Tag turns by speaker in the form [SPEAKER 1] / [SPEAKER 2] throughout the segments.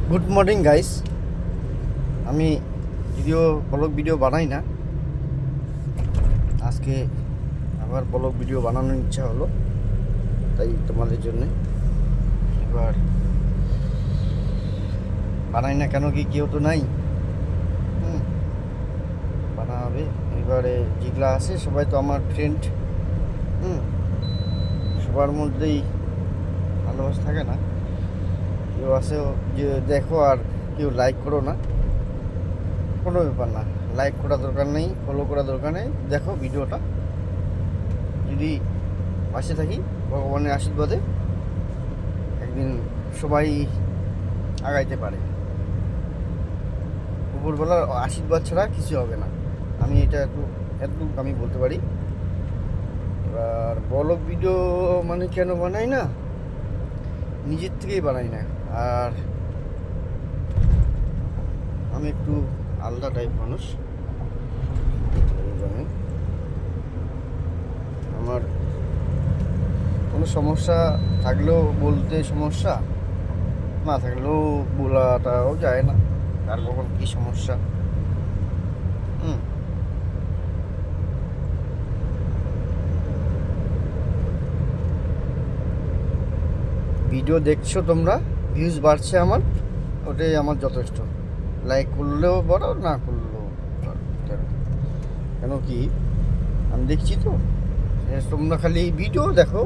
[SPEAKER 1] Good morning guys. আমি blog video বানাই না, আজকে আবার ব্লগ ভিডিও বানানোর ইচ্ছা হলো, তাই তোমাদের জন্য এবার বানাই না। কেন কি কেউ তো নাই, বানাবে। এবারে যেগুলা আছে সবাই তো আমার ফ্রেন্ড, সবার মধ্যেই ভালোবাসা থাকে না। কেউ আছে যে দেখো আর কেউ লাইক করো না, কোনো ব্যাপার না। লাইক করার দরকার নেই, ফলো করার দরকার নেই। দেখো ভিডিওটা, যদি পাশে থাকি ভগবানের আশীর্বাদে একদিন সবাই আগাইতে পারে। উপরবেলার আশীর্বাদ ছাড়া কিছু হবে না। আমি এতটুকু আমি বলতে পারি। এবার ব্লগ ভিডিও মানে কেন বানাই না, নিজের থেকেই বানাই না। আর আমি একটু আলাদা টাইপ মানুষ, আমার কোনো সমস্যা থাকলেও বলতে সমস্যা, না থাকলেও বলাটাও যায় না কার কখন কী সমস্যা। ভিডিও দেখছো তোমরা, ভিউজ বাড়ছে আমার, ওটাই আমার যথেষ্ট। লাইক করলেও বড়, না করলেও কেন কি আমি দেখছি তো। তোমরা খালি ভিডিও দেখো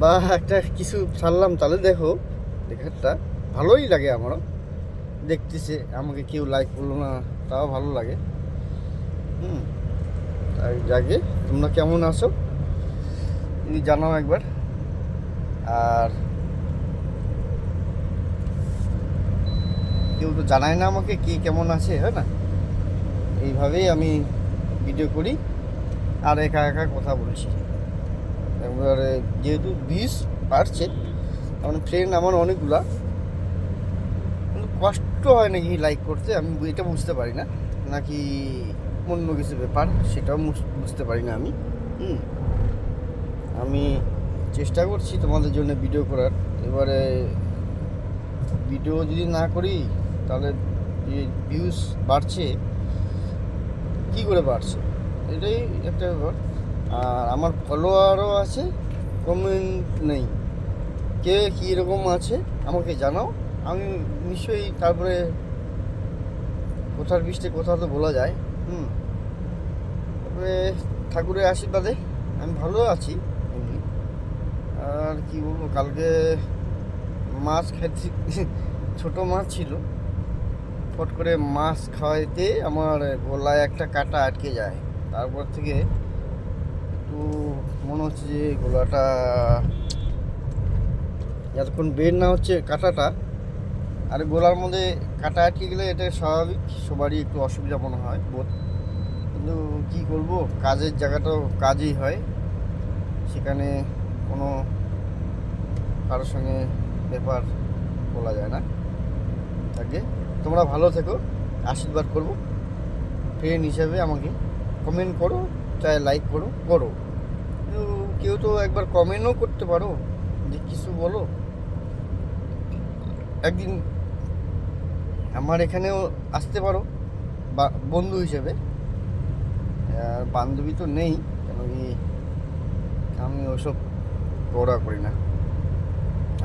[SPEAKER 1] বা একটা কিছু ছাড়লাম তাহলে দেখো, দেখাটা ভালোই লাগে আমারও। দেখতেছে আমাকে কেউ লাইক করলো না, তাও ভালো লাগে। তাই জাগে তোমরা কেমন আছো তুমি জানাও একবার। আর কেউ তো জানায় না আমাকে কে কেমন আছে, হয় না? এইভাবেই আমি ভিডিও করি আর একা একা কথা বলছি। এবারে যেহেতু 20 বাড়ছে, মানে ফ্রেন্ড আমার অনেকগুলা, কিন্তু কষ্ট হয় নাকি লাইক করতে আমি এটা বুঝতে পারি না, নাকি অন্য কিছু ব্যাপার সেটাও বুঝতে পারি না আমি। আমি চেষ্টা করছি তোমাদের জন্য ভিডিও করার। এবারে ভিডিও যদি না করি তাহলে ভিউজ বাড়ছে কি করে বাড়ছে, এটাই একটা ব্যাপার। আর আমার ফলোয়ারও আছে, কমেন্ট নেই। কে কীরকম আছে আমাকে জানাও, আমি নিশ্চয়ই তারপরে কথার বৃষ্টি কথা তো বলা যায়। তবে ঠাকুরের আশীর্বাদে আমি ভালো আছি এমনি। আর কি বলবো, কালকে মাছ খেতে ছোটো মাছ ছিল, ফট করে মাছ খাওয়াইতে আমার গলায় একটা কাঁটা আটকে যায়। তারপর থেকে একটু মনে হচ্ছে যে গলাটা এতক্ষণ বের না হচ্ছে কাঁটাটা, আর গলার মধ্যে কাঁটা আটকে গেলে এটা স্বাভাবিক, সবারই একটু অসুবিধা মনে হয় বোধ। কিন্তু কী করব, কাজের জায়গাটাও কাজই হয়, সেখানে কোনো কারোর সঙ্গে ব্যাপার বলা যায় না। আগে তোমরা ভালো থেকো, আশীর্বাদ করবো। ফ্রেন্ড হিসাবে আমাকে কমেন্ট করো, চাই লাইক করো, কিন্তু কেউ তো একবার কমেন্টও করতে পারো যে কিছু বলো। একদিন আমার এখানেও আসতে পারো বা বন্ধু হিসেবে। আর বান্ধবী তো নেই, কেন কি আমি ওসব পড়া করি না।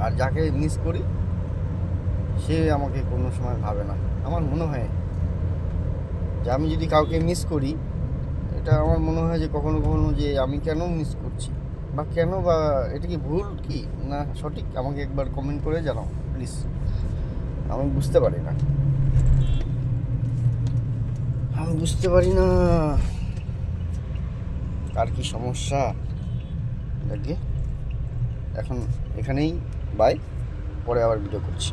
[SPEAKER 1] আর যাকে মিস করি সে আমাকে কোনো সময় ভাবে না। আমার মনে হয় যে আমি যদি কাউকে মিস করি, এটা আমার মনে হয় যে কখনো কখনো যে আমি কেন মিস করছি বা কেন, বা এটা কি ভুল কি না সঠিক, আমাকে একবার কমেন্ট করে জানাও প্লিজ। আমি বুঝতে পারি না, কার কি সমস্যা লাগে। এখন এখানেই বাই, পরে আবার ভিডিও করছি।